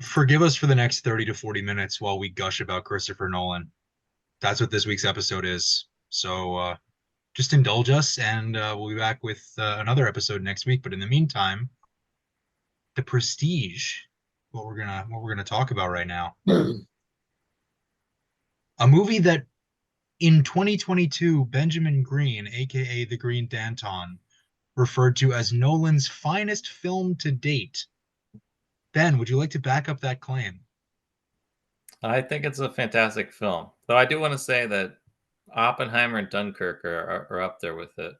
Forgive us for the next 30 to 40 minutes while we gush about Christopher Nolan. That's what this week's episode is. So just indulge us, and we'll be back with another episode next week. But in the meantime, The Prestige, what we're gonna talk about right now, a movie that in 2022 Benjamin Green, aka the Green Danton, referred to as Nolan's finest film to date. Ben, would you like to back up that claim? I think it's a fantastic film. Though I do want to say that Oppenheimer and Dunkirk are up there with it.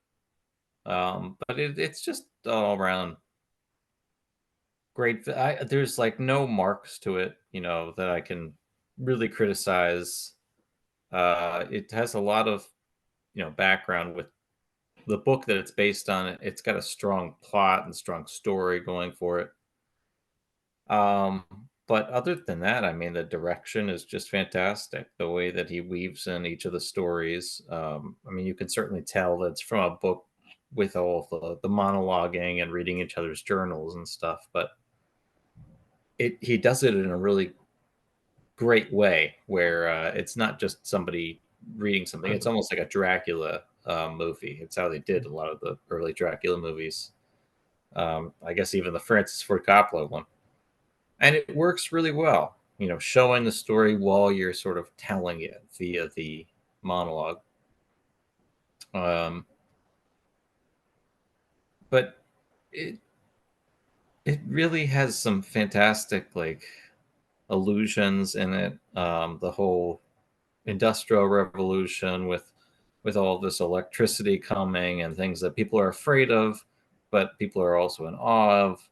But it's just all around great. There's like no marks to it, that I can really criticize. It has a lot of, background with the book that it's based on. It's got a strong plot and strong story going for it. Um, but other than that, I mean, the direction is just fantastic. The way that he weaves in each of the stories. I mean, you can certainly tell that it's from a book with all the monologuing and reading each other's journals and stuff. But he does it in a really great way where it's not just somebody reading something. It's almost like a Dracula movie. It's how they did a lot of the early Dracula movies. I guess even the Francis Ford Coppola one, and it works really well. Showing the story while you're sort of telling it via the monologue. Um, but it it really has some fantastic like illusions in it. The whole industrial revolution with all this electricity coming and things that people are afraid of, but people are also in awe of,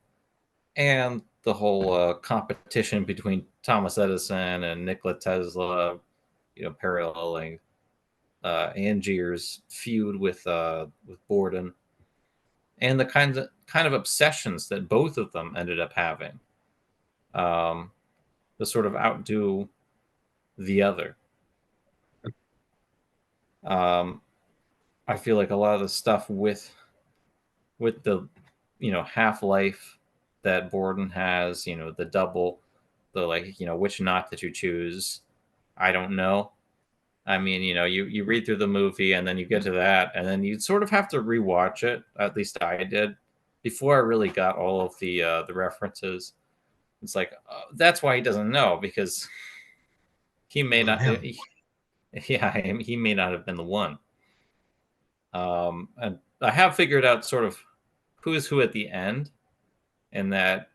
and the whole competition between Thomas Edison and Nikola Tesla, paralleling Angier's feud with Borden, and the kind of obsessions that both of them ended up having, um, to sort of outdo the other. Um, I feel like a lot of the stuff with the half life that Borden has, the double, the like which knot that you choose, I don't know. I mean, you read through the movie and then you get to that, and then you sort of have to rewatch it. At least I did before I really got all of the references. It's like that's why he doesn't know, because he may Blame not. him. Yeah, he may not have been the one. And I have figured out sort of who's who at the end, and that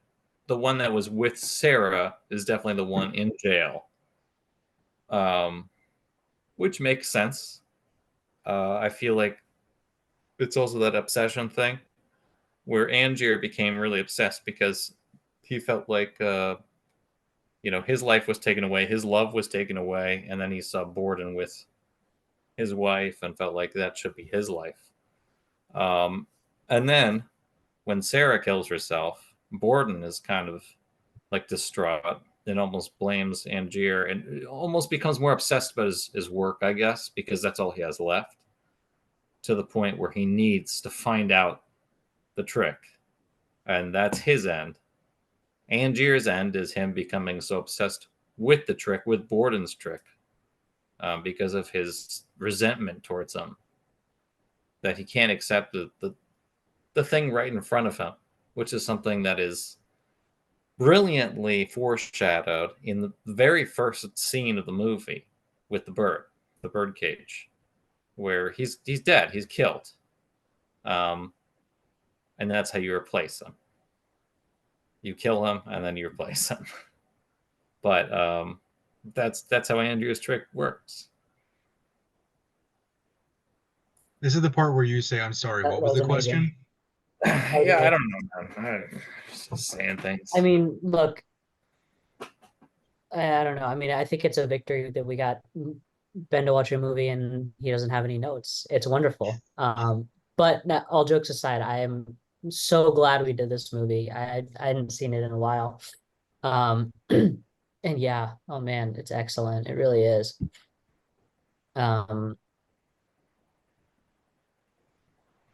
the one that was with Sarah is definitely the one in jail, um, which makes sense. I feel like it's also that obsession thing where Angier became really obsessed because he felt like his life was taken away, his love was taken away, and then he saw Borden with his wife and felt like that should be his life. Um, and then when Sarah kills herself, Borden is kind of like distraught and almost blames Angier and almost becomes more obsessed about his work, I guess, because that's all he has left, to the point where he needs to find out the trick. And that's his end. Angier's end is him becoming so obsessed with the trick, with Borden's trick, because of his resentment towards him, that he can't accept the thing right in front of him, which is something that is brilliantly foreshadowed in the very first scene of the movie with the bird cage, where he's dead, he's killed, um, and that's how you replace him. You kill him and then you replace him. But that's how Andrew's trick works. This is the part where you say, "I'm sorry." That What was was the amazing. question? That was Yeah, I amazing. don't know, man. I'm just saying I things. mean, look, I don't know. I mean, I think it's a victory that we got Ben to watch a movie and he doesn't have any notes. It's wonderful. But now, all jokes aside, I am so glad we did this movie. I hadn't seen it in a while. And yeah, oh man, it's excellent. It really is. Um,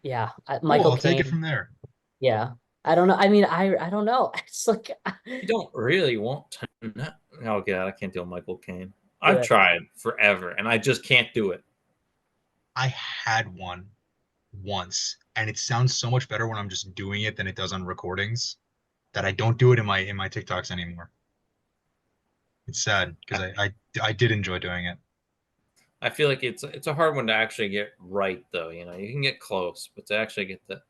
yeah, Cool. Michael I'll take it Caine. from there. Yeah, I don't know. I mean, I don't know. It's like You don't really want to know. Oh god, I can't deal with Michael Caine. I've yeah. tried forever and I just can't do it. I had one once, and it sounds so much better when I'm just doing it than it does on recordings that I don't do it in my TikToks anymore. It's sad because I did enjoy doing it. I feel like it's a hard one to actually get right though. You know, you can get close, but to actually get the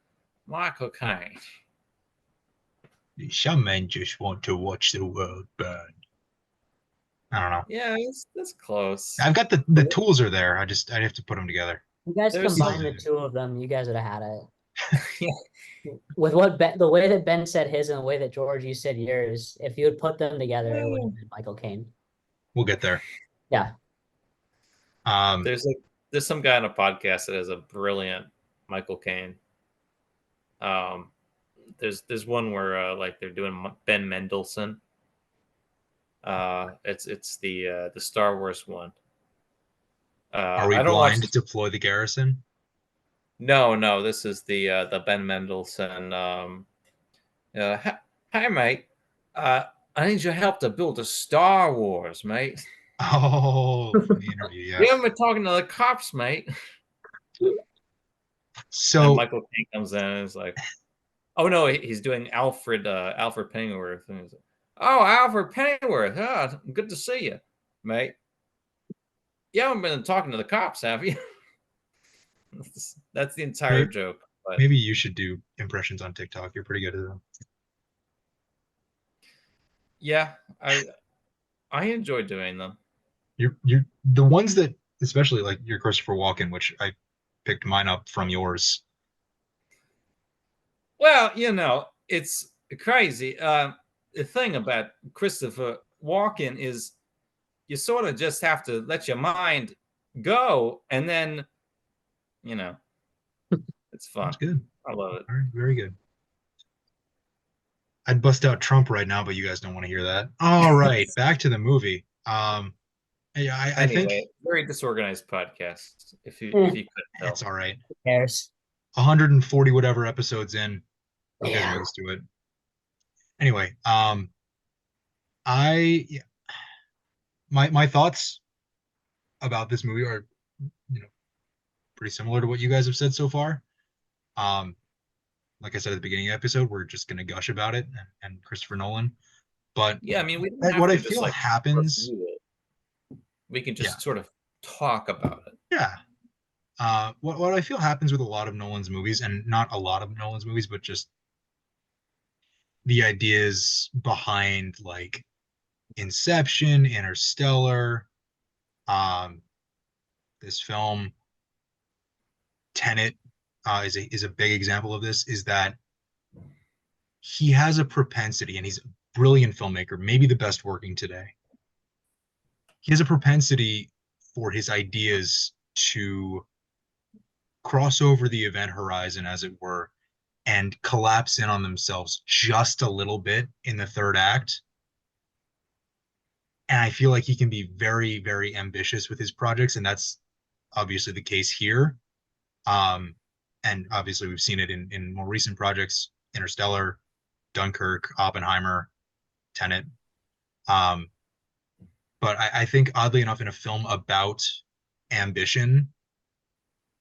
Michael Caine. Some men just want to watch the world burn. I don't know. Yeah, that's close. I've got the tools are there. I have to put them together. You guys There's combine some. the two of them, you guys would have had it. Yeah, With what Ben, the way that Ben said his and the way that George you said yours, if you had put them together, it would have been Michael Caine. We'll get there. Yeah. Um, there's like there's some guy on a podcast that has a brilliant Michael Caine. Um, there's one where like they're doing Ben Mendelsohn. It's the Star Wars one. are we I don't watch. blind? Deploy the garrison. No. This is the Ben Mendelsohn. Hi, mate. I need your help to build a Star Wars, mate. Oh, from the interview, We yes. haven't been talking to the cops, mate. And So Michael Caine comes in and is like, "Oh no, he's doing Alfred Pennyworth." And he's like, "Oh, Alfred Pennyworth, good to see you, mate. You haven't been talking to the cops, have you?" That's the entire maybe, joke. But maybe you should do impressions on TikTok. You're pretty good at them. yeah, I enjoy doing them. You're the ones that, especially like your Christopher Walken, which I picked mine up from yours. Well, you know, it's crazy. The thing about Christopher Walken is you sort of just have to let your mind go, and then, you know, it's fun. That's good. I love it. All right, very good. I'd bust out Trump right now, but you guys don't want to hear that. All right, back to the movie. Yeah, I think Anyway, very disorganized podcast. If Eh, you could it's tell. all right. who cares? 140 whatever episodes in, you guys are Yeah. used to it. Anyway, I yeah, my thoughts about this movie are, you know, pretty similar to what you guys have said so far. Um, like I said at the beginning of the episode, we're just gonna gush about it and Christopher Nolan. But Yeah, I mean, we don't have what I to just feel like happens, review it. We can yeah, just sort of talk about it. yeah. What I feel happens with a lot of Nolan's movies, and not a lot of Nolan's movies, but just the ideas behind like Inception, Interstellar, um, this film, Tenet, is a big example of this. Is that he has a propensity, and he's a brilliant filmmaker, maybe the best working today. He has a propensity for his ideas to cross over the event horizon, as it were, and collapse in on themselves just a little bit in the third act. And I feel like he can be very, very ambitious with his projects, and that's obviously the case here. Um, and obviously, we've seen it in more recent projects: Interstellar, Dunkirk, Oppenheimer, Tenet. Um, but I think, oddly enough, in a film about ambition,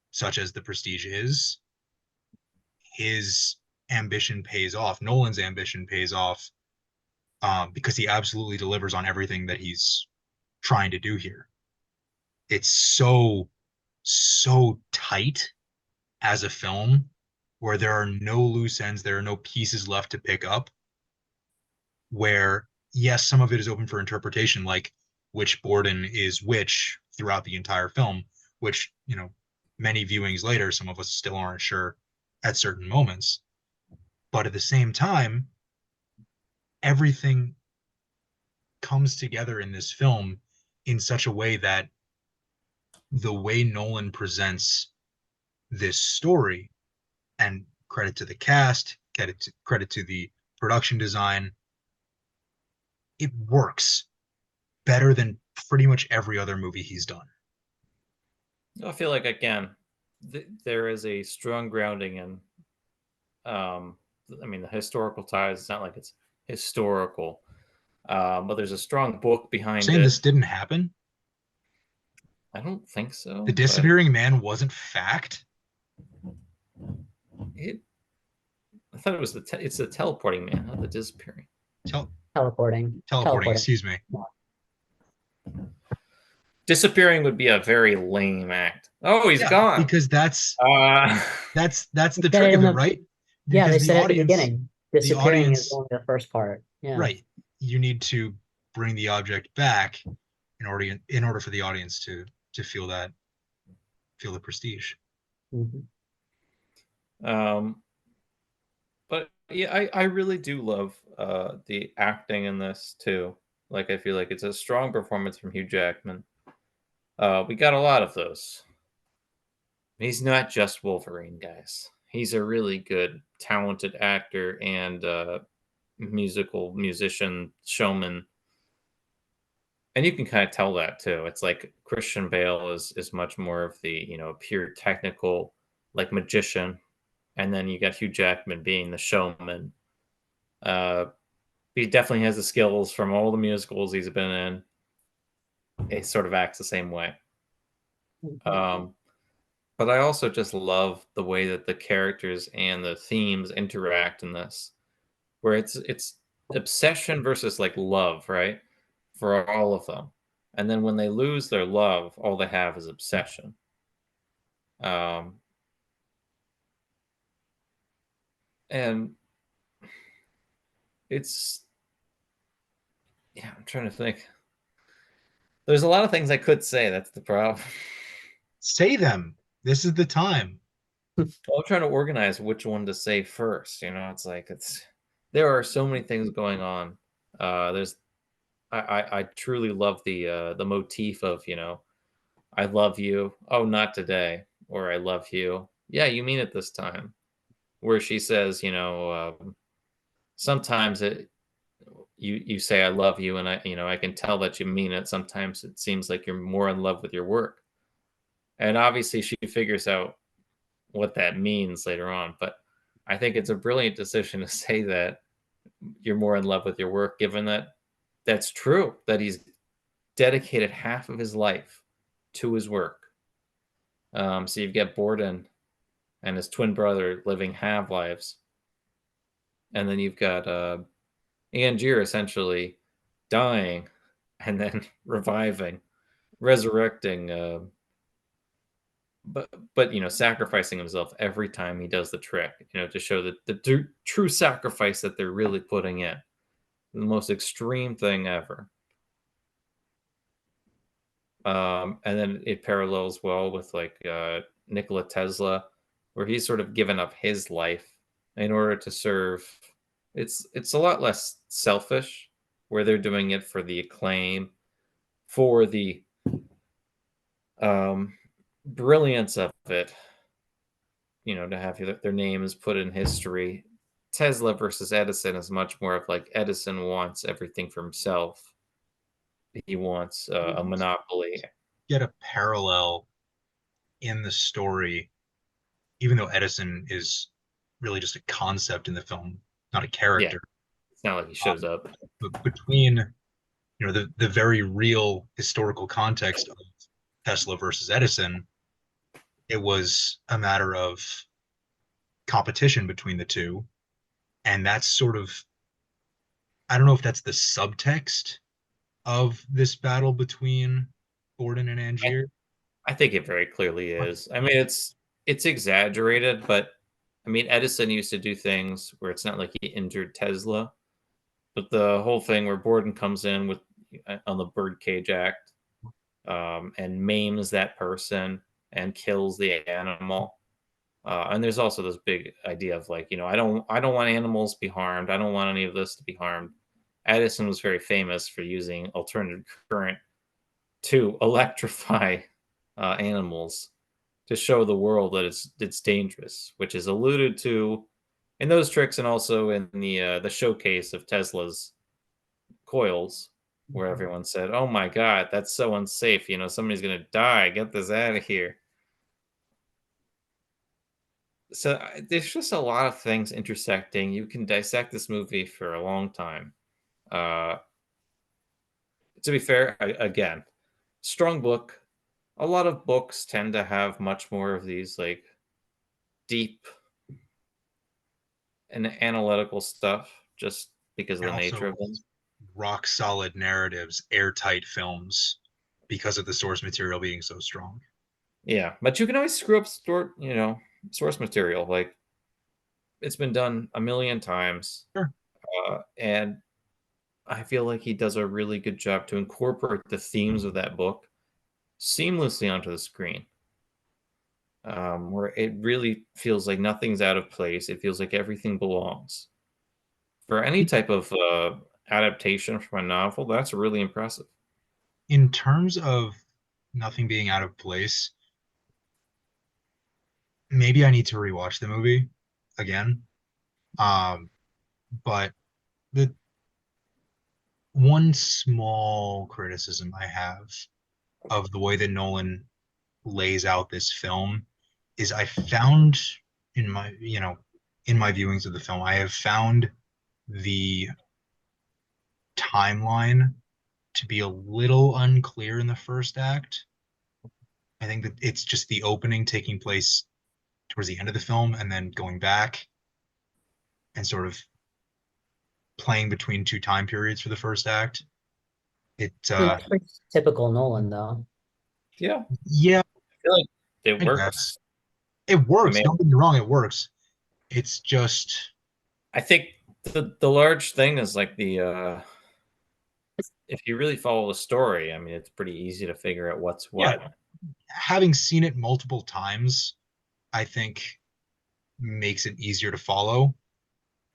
such as The Prestige is, his ambition pays off. Nolan's ambition pays off, because he absolutely delivers on everything that he's trying to do here. It's so tight as a film, where there are no loose ends, there are no pieces left to pick up. Where, yes, some of it is open for interpretation, like which Borden is which throughout the entire film, which, many viewings later, some of us still aren't sure at certain moments. But at the same time, everything comes together in this film in such a way that the way Nolan presents this story, and credit to the cast, credit to the production design, it works better than pretty much every other movie he's done. I feel like again, there is a strong grounding in I mean, the historical ties. It's not like it's historical, but there's a strong book behind Saying it. this didn't happen? I don't think so. The but disappearing man wasn't fact? I thought it was it's the teleporting man, not the disappearing. Teleporting. Excuse me. Disappearing would be a very lame act. Oh, he's Yeah, gone. because that's Uh, the Said trick it of in it, the- right? Yeah, Because they the said it at the audience, beginning. Disappearing is audience, only the first part. Yeah. right? You need to bring the object back in order for the audience to feel the prestige. Mhm. but yeah, I really do love the acting in this too. Like, I feel like it's a strong performance from Hugh Jackman. We got a lot of those. He's not just Wolverine, guys. He's a really good, talented actor and musician, showman. And you can kind of tell that too. It's like Christian Bale is much more of the, pure technical, like, magician, and then you got Hugh Jackman being the showman. He definitely has the skills from all the musicals he's been in. He sort of acts the same way. Um, but I also just love the way that the characters and the themes interact in this, where it's obsession versus like love, right? For all of them. And then when they lose their love, all they have is obsession. Um, and it's, yeah, I'm trying to think. There's a lot of things I could say. That's the problem. Say them. This is the time. Well, I'm trying to organize which one to say first. It's like there are so many things going on. There's I truly love the motif of I love you. Oh, not today. Or I love you. Yeah, you mean it this time. Where she says, sometimes you say I love you, and I can tell that you mean it. Sometimes it seems like you're more in love with your work, and obviously she figures out what that means later on. But I think it's a brilliant decision to say that you're more in love with your work, given that that's true. That he's dedicated half of his life to his work. So you've got Borden and his twin brother living half lives, and then you've got Angier essentially dying and then reviving, resurrecting, but sacrificing himself every time he does the trick, to show that the true sacrifice that they're really putting in, the most extreme thing ever. And then it parallels well with like Nikola Tesla, where he's sort of given up his life in order to serve. It's a lot less selfish, where they're doing it for the acclaim, for the brilliance of it, to have their names put in history. Tesla versus Edison is much more of like Edison wants everything for himself. He wants a monopoly. Get a parallel in the story, even though Edison is really just a concept in the film, not a character. Yeah. It's not like he shows up. But between the very real historical context of Tesla versus Edison, it was a matter of competition between the two. And that's sort of, I don't know if that's the subtext of this battle between Borden and Angier. I think it very clearly is. I mean, it's exaggerated, but I mean, Edison used to do things where it's not like he injured Tesla, but the whole thing where Borden comes in with on the Birdcage Act, and maims that person and kills the animal. And there's also this big idea of like, I don't want animals to be harmed. I don't want any of this to be harmed. Edison was very famous for using alternative current to electrify animals to show the world that it's dangerous, which is alluded to in those tricks and also in the showcase of Tesla's coils, where everyone said, "Oh my God, that's so unsafe! Somebody's gonna die. Get this out of here." there's just a lot of things intersecting. You can dissect this movie for a long time. Uh, to be fair, again, strong book. A lot of books tend to have much more of these like deep and analytical stuff just because of And the nature also of them. rock solid narratives, airtight films, because of the source material being so strong. Yeah, but you can always screw up source material. Like it's been done a million times, Sure. and I feel like he does a really good job to incorporate the themes of that book seamlessly onto the screen. Where it really feels like nothing's out of place. It feels like everything belongs. For any type of adaptation from a novel, that's really impressive. In terms of nothing being out of place, maybe I need to rewatch the movie again. Um, but the one small criticism I have of the way that Nolan lays out this film is I found in my, in my viewings of the film, I have found the timeline to be a little unclear in the first act. I think that it's just the opening taking place towards the end of the film and then going back and sort of playing between two time periods for the first act. It It's pretty typical Nolan, though. Yeah, Yeah, I feel like it I guess works. it I works. mean, Don't get me wrong, it works. It's just I think the large thing is like the if you really follow the story, I mean, it's pretty easy to figure out what's yeah, what. having seen it multiple times, I think makes it easier to follow.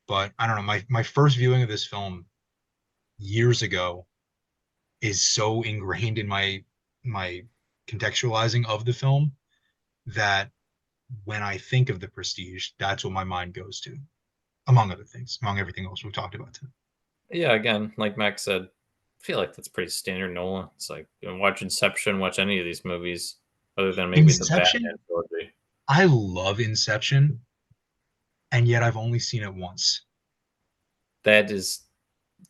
But I don't know, my first viewing of this film years ago is so ingrained in my contextualizing of the film that when I think of the Prestige, that's what my mind goes to, among other things, among everything else we've talked about today. Yeah, again, like Max said, I feel like that's pretty standard Nolan. It's like watch Inception, watch any of these movies, other than maybe the Inception, Batman trilogy. I love Inception, and yet I've only seen it once. That is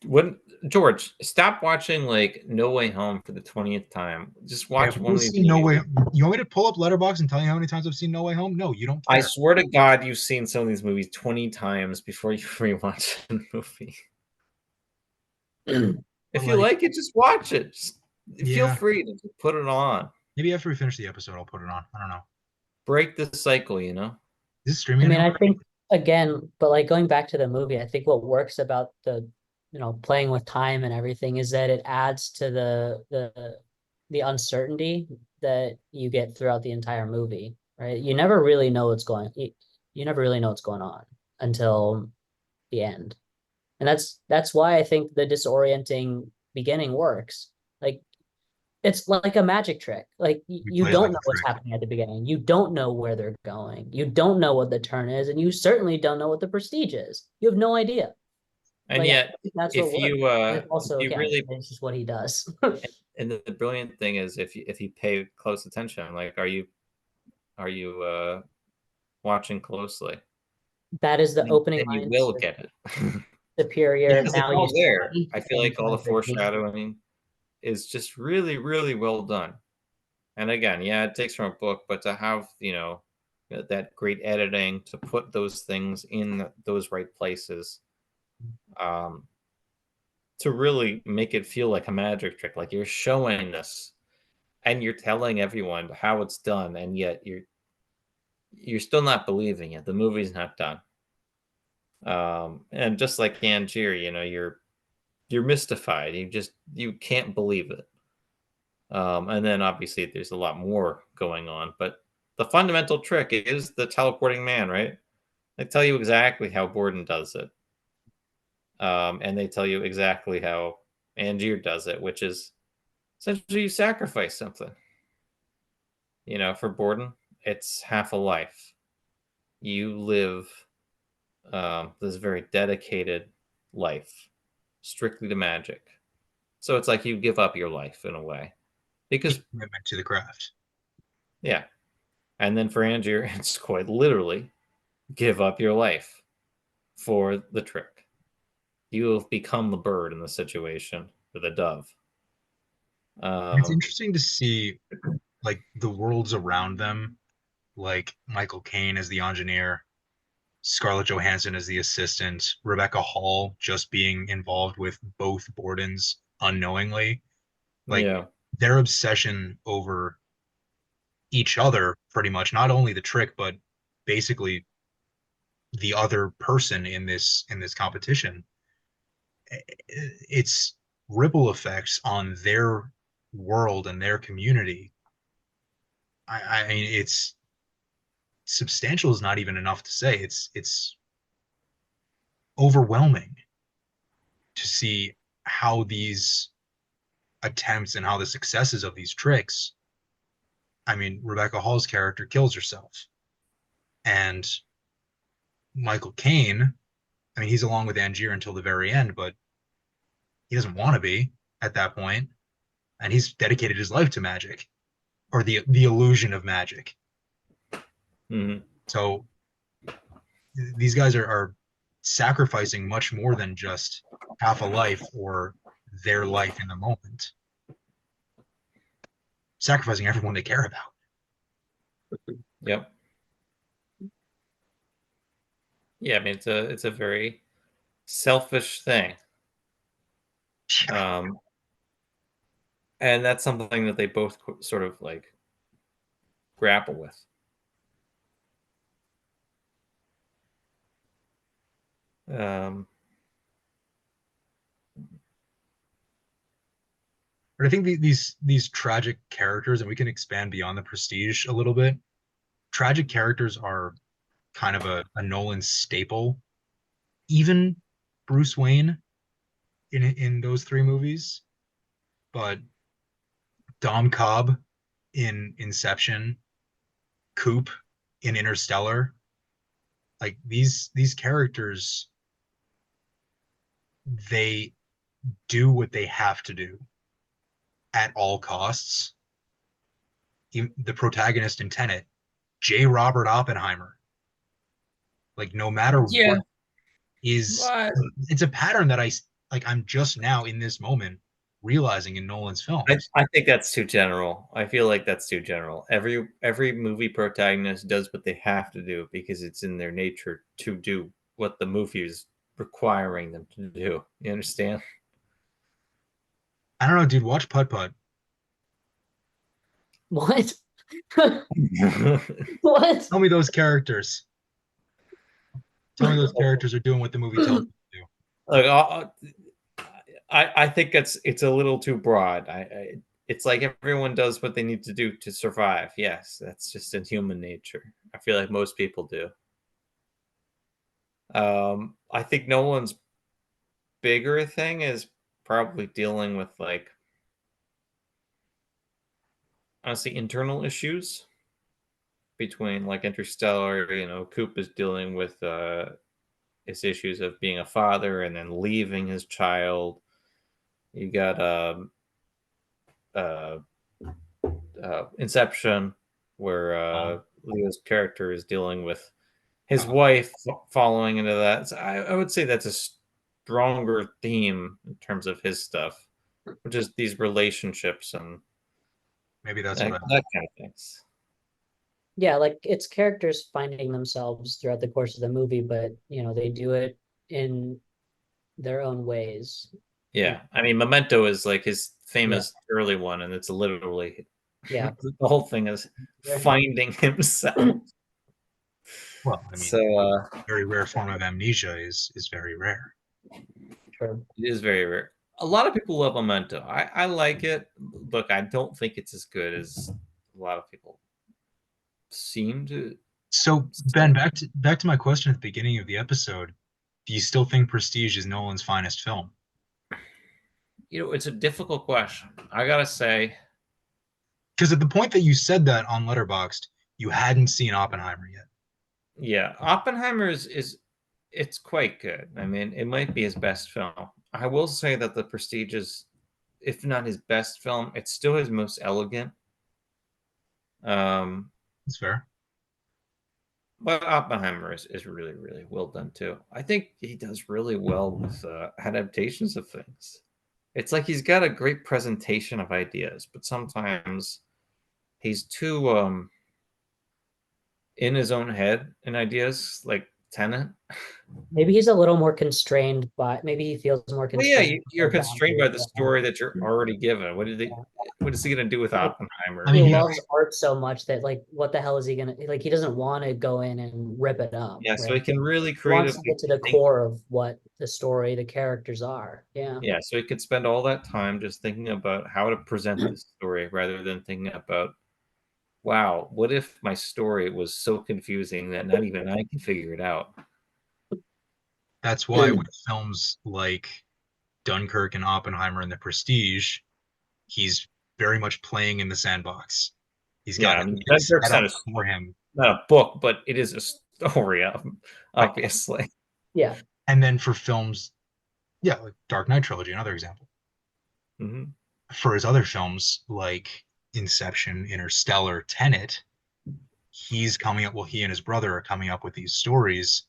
when George, stop watching like No Way Home for the 20th time. Just Okay, watch I've one only of these seen No Way. movies. You want me to pull up Letterboxd and tell you how many times I've seen No Way Home? No, you don't I care. swear to God, you've seen some of these movies 20 times before you rewatch the movie. But If you like, like it, just watch it. Just feel yeah, free to just put it on. maybe after we finish the episode, I'll put it on. I don't know. Break the cycle, you know? Is this I streaming mean, anywhere? I think again, but like going back to the movie, I think what works about the, playing with time and everything is that it adds to the uncertainty that you get throughout the entire movie, right? You never really know you never really know what's going on until the end. And that's why I think the disorienting beginning works. Like it's like a magic trick. Like We you play it don't like know a what's trick. happening at the beginning. You don't know where they're going. You don't know what the turn is, and you certainly don't know what the prestige is. You have no idea. And Like I yet, think that's what if works. you And it's also you again, really it's just what he does. and the brilliant thing is if you pay close attention, like are you watching closely? That is the opening Then you lines will of get it. Superior. Because it's Now you all there. see I feel things like all the like the foreshadowing is just really, really well done. And again, yeah, it takes from a book, but to have, that great editing to put those things in those right places, um, to really make it feel like a magic trick, like you're showing this and you're telling everyone how it's done, and yet you're still not believing it. The movie's not done. And just like Angier, you're mystified. You can't believe it. And then obviously there's a lot more going on, but the fundamental trick is the teleporting man, right? They tell you exactly how Borden does it, and they tell you exactly how Angier does it, which is essentially you sacrifice something. For Borden, it's half a life. You live this very dedicated life, strictly to magic. So it's like you give up your life in a way, because Commitment to the craft. yeah. And then for Angier, it's quite literally give up your life for the trick. You have become the bird in the situation, or the dove. It's Um, interesting to see like the worlds around them, like Michael Caine as the engineer, Scarlett Johansson as the assistant, Rebecca Hall just being involved with both Bordens unknowingly. Like yeah, their obsession over each other, pretty much, not only the trick, but basically the other person in this competition. It's ripple effects on their world and their community. I mean, it's substantial is not even enough to say. It's overwhelming to see how these attempts and how the successes of these tricks. I mean, Rebecca Hall's character kills herself, and Michael Caine. I mean, he's along with Angier until the very end, but he doesn't want to be at that point, and he's dedicated his life to magic or the illusion of magic. mm-hmm. So these guys are sacrificing much more than just half a life or their life in the moment, sacrificing everyone they care about. Yep. Yeah, I mean it's a very selfish thing. Um, and that's something that they both sort of like grapple with. Um, But I think these tragic characters, and we can expand beyond the prestige a little bit. Tragic characters are kind of a Nolan staple. Even Bruce Wayne in those three movies, but Dom Cobb in Inception, Coop in Interstellar, like these characters, they do what they have to do at all costs. The protagonist in Tenet, J. Robert Oppenheimer, like no matter yeah, what is, but it's a pattern that I'm just now in this moment realizing in Nolan's films. I think that's too general. I feel like that's too general. Every movie protagonist does what they have to do because it's in their nature to do what the movie is requiring them to do. You understand? I don't know, dude. Watch Putt Putt. What? What? Tell me those characters. Tell me those characters are doing what the movie tells them to do. Like, I think it's a little too broad. It's like everyone does what they need to do to survive. Yes, that's just in human nature. I feel like most people do. I think Nolan's bigger thing is probably dealing with like honestly internal issues between like Interstellar. You know, Coop is dealing with his issues of being a father and then leaving his child. You got uh, Inception, where Um, Leo's character is dealing with his wife following into that. So I would say that's a stronger theme in terms of his stuff, which is these relationships and maybe that's what that kind of things. Yeah, like it's characters finding themselves throughout the course of the movie, but they do it in their own ways. Yeah, I mean, Memento is like his Yeah, famous early one, and it's literally yeah. the whole thing is finding himself. well, I mean, So very rare form of amnesia is very rare. Sure. it is very rare. A lot of people love Memento. I like it. Look, I don't think it's as good as a lot of people seem to So say. Ben, back to my question at the beginning of the episode. Do you still think Prestige is Nolan's finest film? It's a difficult question. I gotta say, Because at the point that you said that on Letterboxd, you hadn't seen Oppenheimer yet. yeah, Oppenheimer is it's quite good. I mean, it might be his best film. I will say that The Prestige is, if not his best film, it's still his most elegant. Um, That's fair. But Oppenheimer is really, really well done too. I think he does really well with adaptations of things. It's like he's got a great presentation of ideas, but sometimes he's too in his own head in ideas, like Tenet. Maybe he's a little more constrained by, maybe he feels more Well, yeah, constrained by you're the constrained by boundaries the of story that you're already given. What is he going to do with like, I Oppenheimer? mean, he he loves art so much that like what the hell is he gonna like, he doesn't want to go in and rip it up, Yeah, so he right? can really He wants to creatively get to the think. core of what the story, the characters are. Yeah. Yeah, so he could spend all that time just thinking about how to present this story rather than thinking about, wow, what if my story was so confusing that not even I can figure it out? that's why with films like Dunkirk and Oppenheimer and The Prestige, he's very much playing in the sandbox. He's Yeah, got I mean, everything Dunkirk's set up for him. not a book, but it is a story, Right. obviously. Yeah. And then for films, yeah, like Dark Knight trilogy, another example. Hmm. For his other films like Inception, Interstellar, Tenet, he's coming up, well, he and his brother are coming up with these stories,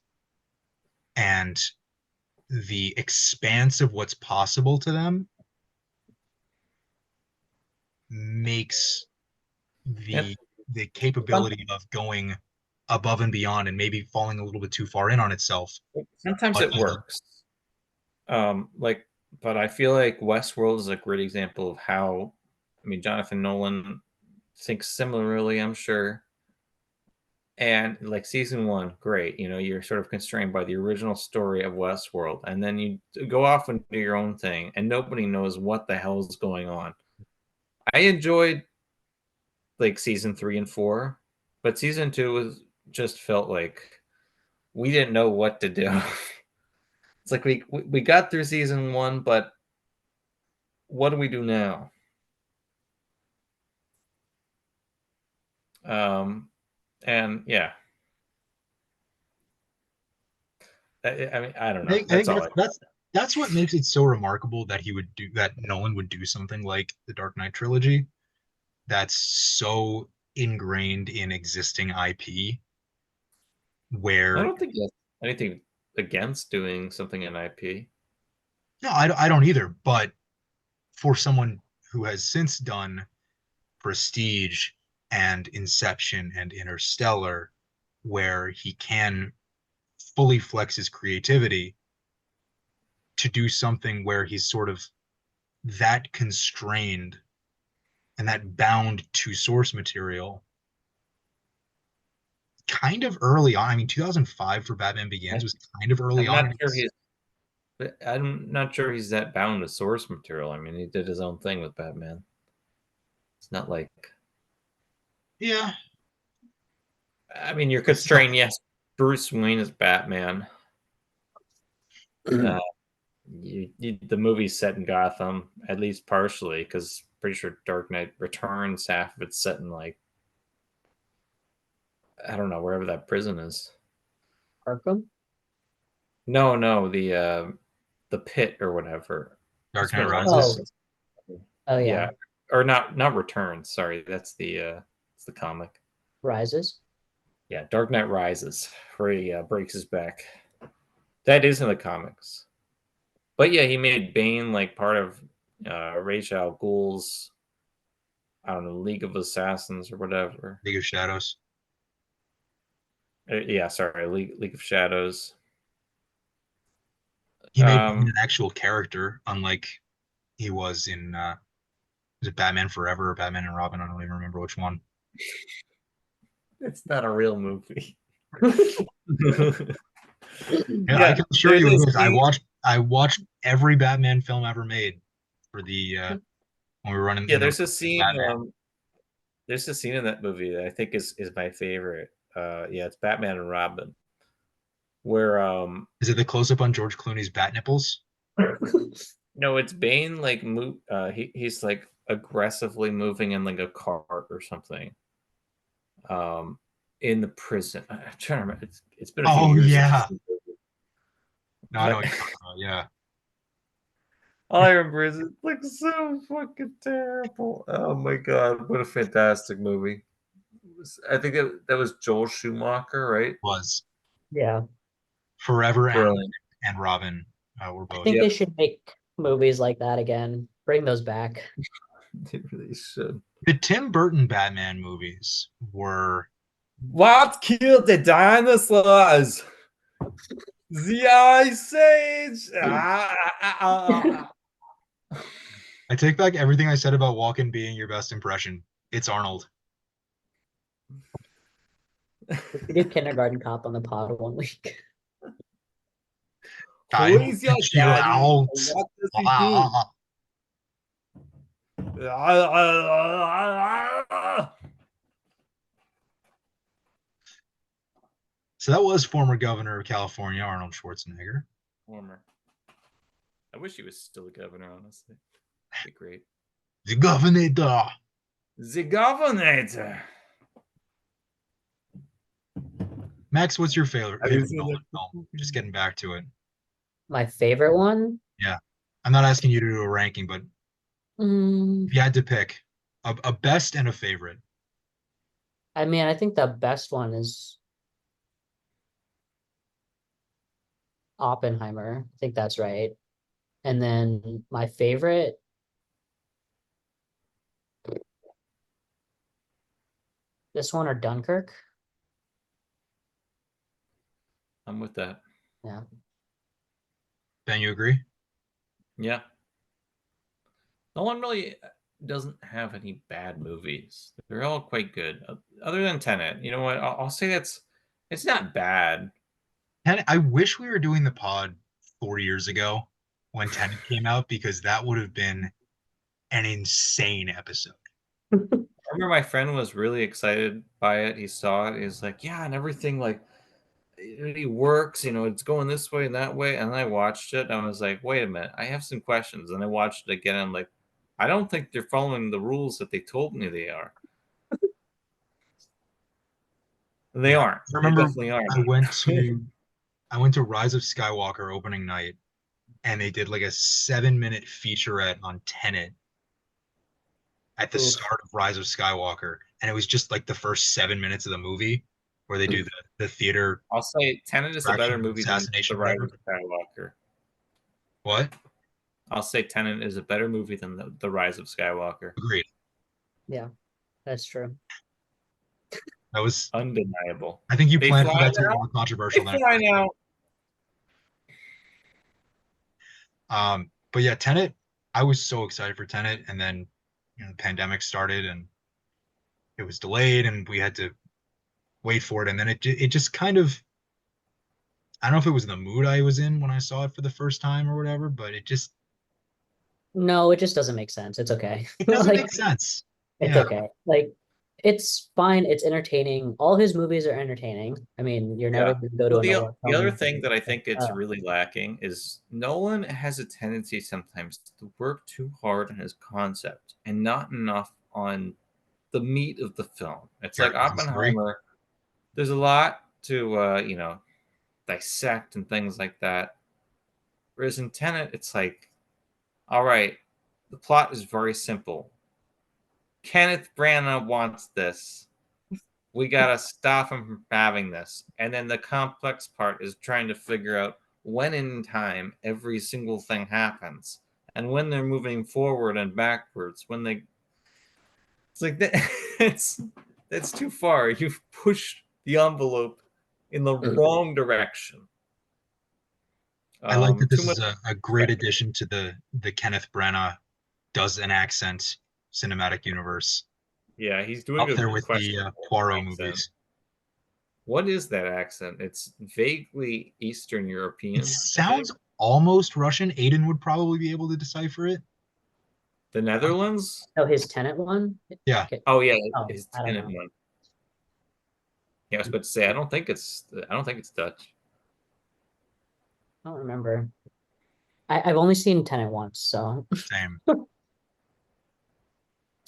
and the expanse of what's possible to them makes And the capability of going above and beyond and maybe falling a little bit too far in on itself sometimes much it easier. works. Like, but I feel like Westworld is a great example of how, I mean, Jonathan Nolan thinks similarly, I'm sure. And like season one, great. You know, you're sort of constrained by the original story of Westworld, and then you go off and do your own thing, and nobody knows what the hell is going on. I enjoyed like season 3 and 4, but season two was just felt like we didn't know what to do. It's like we got through season one, but what do we do now? Um, and yeah, I mean, I don't know. I That's think all. that's what makes it so remarkable that Nolan would do something like the Dark Knight trilogy that's so ingrained in existing IP I where don't think there's anything against doing something in IP. no, I don't either, but for someone who has since done Prestige and Inception and Interstellar, where he can fully flex his creativity to do something where he's sort of that constrained and that bound to source material kind of early on. I mean, 2005 for Batman Begins was kind of early I'm on. not sure he's. I'm not sure he's that bound to source material. I mean, he did his own thing with Batman. It's not like. Yeah, I mean, you're but still, constrained. Yes, Bruce Wayne is Batman. Uh, the movie's set in Gotham, at least partially, because pretty sure Dark Knight Returns half of it's set in like I don't know wherever that prison is. Arkham. No, the pit or whatever. Dark It's Knight been a long time. Rises. Oh, oh Yeah, yeah. or not Returns. Sorry, that's it's the comic. Rises. Yeah, Dark Knight Rises, where he breaks his back. That is in the comics. But yeah, he made Bane like part of Ra's al Ghul's, I don't know, League of Assassins or whatever. League of Shadows. Yeah, sorry, League of Shadows. He made Bane Um, an actual character, unlike he was in was it Batman Forever or Batman and Robin? I don't even remember which one. it's not a real movie. Yeah, I Yeah, can assure there's you a it is. scene. I watched every Batman film ever made for the when we were running Yeah, in the there's a scene. Batman. There's a scene in that movie that I think is my favorite. Yeah, it's Batman and Robin, where Is it the close up on George Clooney's bat nipples? no, it's Bane like he's like aggressively moving in like a cart or something. Um, in the prison. I'm trying to remember. It's been a few Oh years since I've yeah. seen the movie, No, I know but what you're talking about. Yeah. all I remember is it's like so fucking terrible. Oh my god, what a fantastic movie! I think that was Joel Schumacher, right? Was Yeah. Forever Brilliant. and Robin were I both. think Yep. they should make movies like that again. Bring those back. They really should. The Tim Burton Batman movies were What killed the dinosaurs? The Ice Age. I take back everything I said about Walken being your best impression. It's Arnold. We do Kindergarten Cop on the pod one week. Who is your Chill daddy? out. What does he do? So that was former governor of California, Arnold Schwarzenegger. Warmer. I wish he was still a governor, honestly. That'd be great. The governor. The governor. Max, what's your favorite Have you seen Nolan that? film? Just getting back to it. My favorite one? Yeah. I'm not asking you to do a ranking, but Mm, if you had to pick a best and a favorite. I mean, I think the best one is Oppenheimer. I think that's right. And then my favorite, this one or Dunkirk. I'm with that. Yeah. Ben, you agree? Yeah. No one really doesn't have any bad movies. They're all quite good, other than Tenet. You know what? I'll say it's not bad. Tenet, I wish we were doing the pod 4 years ago when Tenet came out because that would have been an insane episode. I remember my friend was really excited by it. He saw it. He was like, "Yeah, and everything like it works. You know, it's going this way and that way." And I watched it, and I was like, "Wait a minute, I have some questions." And I watched it again. And I'm like, "I don't think they're following the rules that they told me they are." They Yeah, aren't. I They remember definitely aren't. I went to Rise of Skywalker opening night, and they did like a 7-minute featurette on Tenet at the Oof. start of Rise of Skywalker, and it was just like the first 7 minutes of the movie where they do the theater I'll say Tenet is a better movie than The assassination, Rise whatever. of Skywalker. What? I'll say Tenet is a better movie than the Rise of Skywalker. Agreed. Yeah, that's true. That was Undeniable. I think you They planned for fly that to be now? more controversial They than fly now. But yeah, Tenet, I was so excited for Tenet, and then the pandemic started and it was delayed and we had to wait for it, and then it just kind of, I don't know if it was the mood I was in when I saw it for the first time or whatever, but No, it just doesn't make sense. It's okay. it doesn't Like, make sense. it's Yeah. okay. Like, it's fine. It's entertaining. All his movies are entertaining. I mean, you're never Yeah. going to go to Well, a Nolan the other film. thing that I think it's Uh, really lacking is Nolan has a tendency sometimes to work too hard on his concept and not enough on the meat of the film. It's like Characters and story. Oppenheimer. There's a lot to dissect and things like that. Whereas in Tenet, it's like, all right, the plot is very simple. Kenneth Branagh wants this. We gotta stop him from having this. And then the complex part is trying to figure out when in time every single thing happens. And when they're moving forward and backwards, when they it's like that it's too far. You've pushed the envelope in the wrong direction. I like that Too this much is a great addition to the Kenneth Branagh does an accent cinematic universe. Yeah, he's doing Up a there with the questionable Poirot accent. movies. What is that accent? It's vaguely Eastern European. It sounds almost Russian. Aiden would probably be able to decipher it. The Netherlands? oh, his Tenet one? Yeah. Okay. Oh yeah, Oh, his I don't tenant know. one. Yeah, I was about to say I don't think it's Dutch. I don't remember. I've only seen Tenet once, so Same.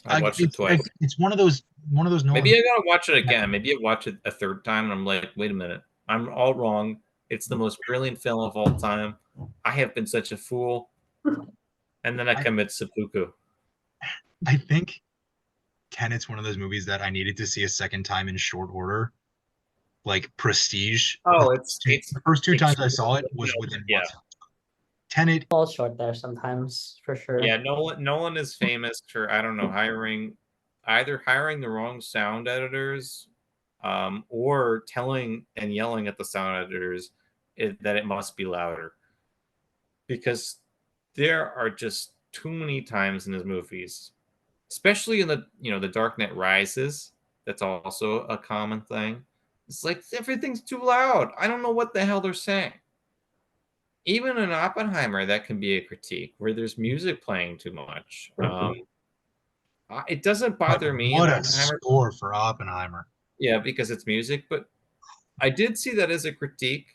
I watched it twice. It's one of those Nolan. Maybe I gotta watch it again. Maybe I watch it a third time and I'm like, wait a minute, I'm all wrong. It's the most brilliant film of all time. I have been such a fool. And then I commit seppuku. I think Tenet's one of those movies that I needed to see a second time in short order. Like Prestige, Oh, the first two times I saw it extremely, was within yeah. months. Tenet, Falls short there sometimes, for sure. Yeah, Nolan is famous for, I don't know, either hiring the wrong sound editors, or telling and yelling at the sound editors that it must be louder. Because there are just too many times in his movies, especially in the Dark Knight Rises. That's also a common thing. It's like everything's too loud. I don't know what the hell they're saying. Even in Oppenheimer, that can be a critique where there's music playing too much. It doesn't but bother me in what a Oppenheimer. score for Oppenheimer. Yeah, because it's music. But I did see that as a critique.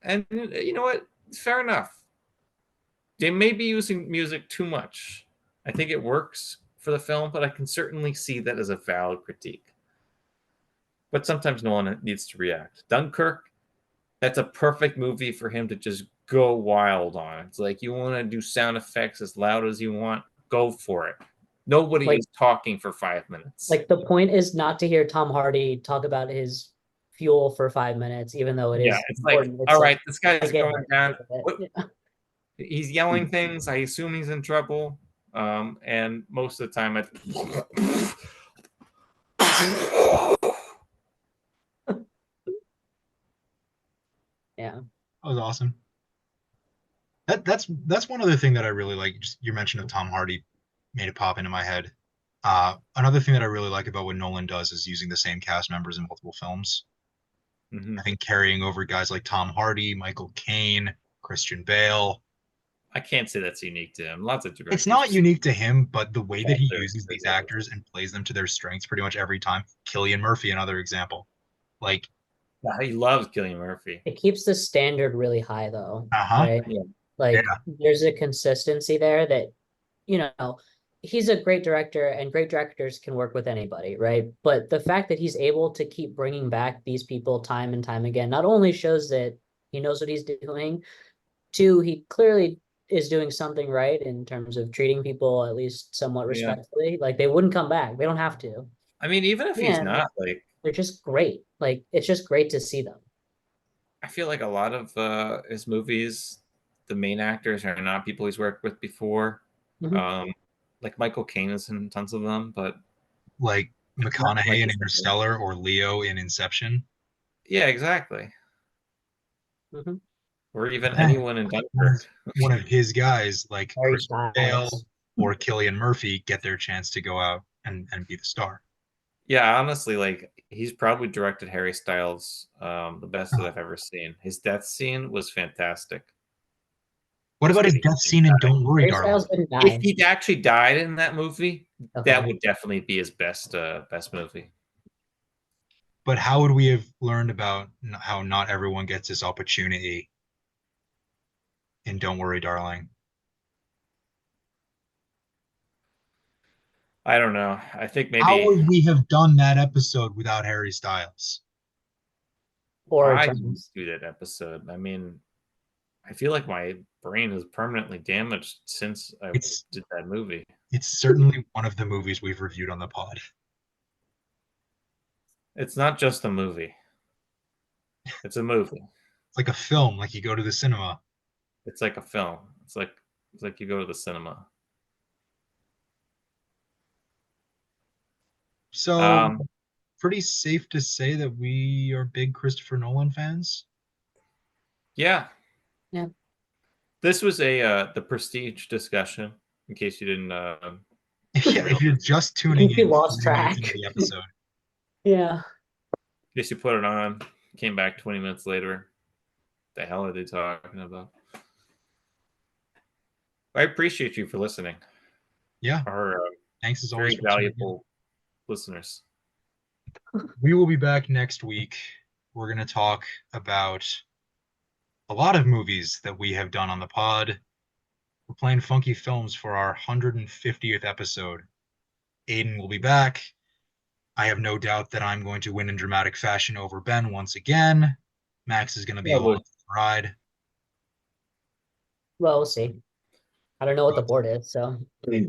And you know what? Fair enough. They may be using music too much. I think it works for the film, but I can certainly see that as a valid critique. But sometimes no one needs to react. Dunkirk, that's a perfect movie for him to just go wild on. It's like, you want to do sound effects as loud as you want, go for it. Nobody Like, is talking for 5 minutes. like the point is not to hear Tom Hardy talk about his fuel for 5 minutes, even though it Yeah, is it's like, important. It's all like, right, this guy's I get going it. I down. get What, it. he's yelling things. I assume he's in trouble. And most of the time, Yeah. That was awesome. That's one other thing that I really like. Just your mention of Tom Hardy made it pop into my head. Another thing that I really like about what Nolan does is using the same cast members in multiple films. Mhm. I think carrying over guys like Tom Hardy, Michael Caine, Christian Bale. I can't say that's unique to him. Lots of It's directors. not unique to him, but the way that he Actors, uses they these go with actors and plays them to their strengths pretty much every time. Cillian Murphy, another example. Like, Yeah, he loves Cillian Murphy. It keeps the standard really high though, uh-huh. right? Yeah. Like Yeah. there's a consistency there that, you know, he's a great director and great directors can work with anybody, right? But the fact that he's able to keep bringing back these people time and time again not only shows that he knows what he's doing, two, he clearly is doing something right in terms of treating people at least somewhat Yeah. respectfully. Like they wouldn't come back. They don't have to. I mean, even if he's And not, like, they're just great. Like it's just great to see them. I feel like a lot of his movies, the main actors are not people he's worked with before. Mhm. Like Michael Caine is in tons of them, but Like it's not like McConaughey in his name. Interstellar or Leo in Inception. Yeah, exactly. Mhm. Or even Then anyone in one of, Dunkirk. one of his guys, like Harry Christian Bale Styles. or Cillian Murphy, get their chance to go out and be the star. Yeah, honestly, like he's probably directed Harry Styles the best that Oh. I've ever seen. His death scene was fantastic. What Just about his getting death scene in Don't Worry, Harry Darling? Styles didn't if die. he actually died in that movie, that Okay. would definitely be his best movie. But how would we have learned about how not everyone gets this opportunity in Don't Worry, Darling? I don't know. I think How maybe would we have done that episode without Harry Styles? Or I didn't Eternals. do that episode. I mean, I feel like my brain is permanently damaged since I It's did that movie. it's certainly one of the movies we've reviewed on the pod. It's not just a movie. It's a movie. It's like a film, like you go to the cinema. It's like a film. It's like you go to the cinema. So pretty safe to say that we are big Christopher Nolan fans. Yeah. Yeah. This was a the Prestige discussion. In case you didn't Yeah, if you're just tuning You in lost 30 minutes track. into the episode. Yeah. in case you put it on, came back 20 minutes later. The hell are they talking about? I appreciate you for listening. Yeah, Our thanks as always very for tuning in. valuable listeners. We will be back next week. We're going to talk about a lot of movies that we have done on the pod. We're playing funky films for our 150th episode. Aiden will be back. I have no doubt that I'm going to win in dramatic fashion over Ben once again. Max is going to be along for the ride. Well, we'll see. I don't know what the board is, so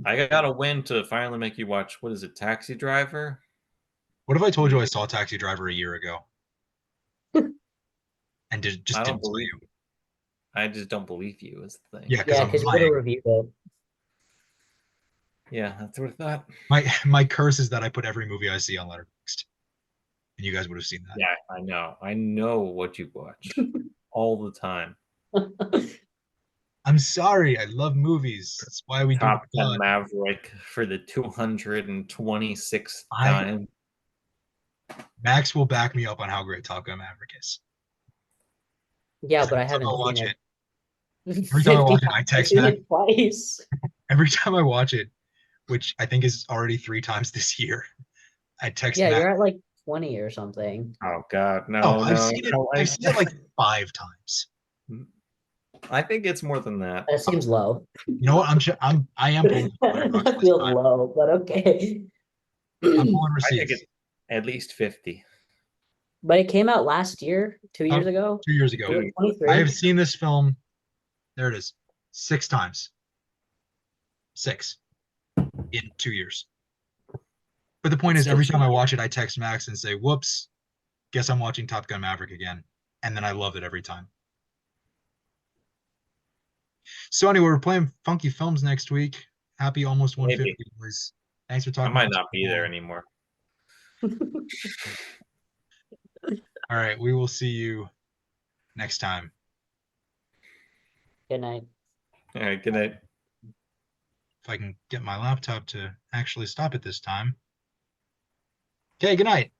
I got a win to finally make you watch. What is it, Taxi Driver? What if I told you I saw Taxi Driver a year ago and just I don't didn't tell believe you? you. I just don't believe you is the thing. Yeah, because yeah, I'm because you would have lying. reviewed it. Yeah, that's what I thought. My curse is that I put every movie I see on Letterboxd, and you guys would have seen that. Yeah, I know. I know what you watch all the time. I'm sorry. I love movies. That's why we do Top the Gun pod. Maverick for the 226th I time. Max will back me up on how great Top Gun Maverick is. Yeah, but I Every time haven't I seen watch it it, every time I 50 watch it, times. I I've text seen Max. it twice. Every time I watch it, which I think is already 3 times this year, I text Yeah, Max. you're at like 20 or something. Oh God, Oh, no, I've no, seen it. no! I've seen it like 5 times. I think it's more than that. That seems low. You know what? I am pulling up Letterboxd That this feels time. low, but okay. I'm pulling I think receipts. it's at least 50. But it came out last year, 2 years ago, 2 years ago. Dude, I 23. have seen this film. There it is. 6 times. 6 in 2 years. But the point It's is, still every time I cheap. watch it, I text Max and say, "Whoops, guess I'm watching Top Gun Maverick again," and then I love it every time. So anyway, we're playing Funky Films next week. Happy almost Maybe 150, boys. Thanks for I talking. might not be there anymore. All right, we will see you next time. Good night. All right, good night. If I can get my laptop to actually stop it this time. Okay, good night.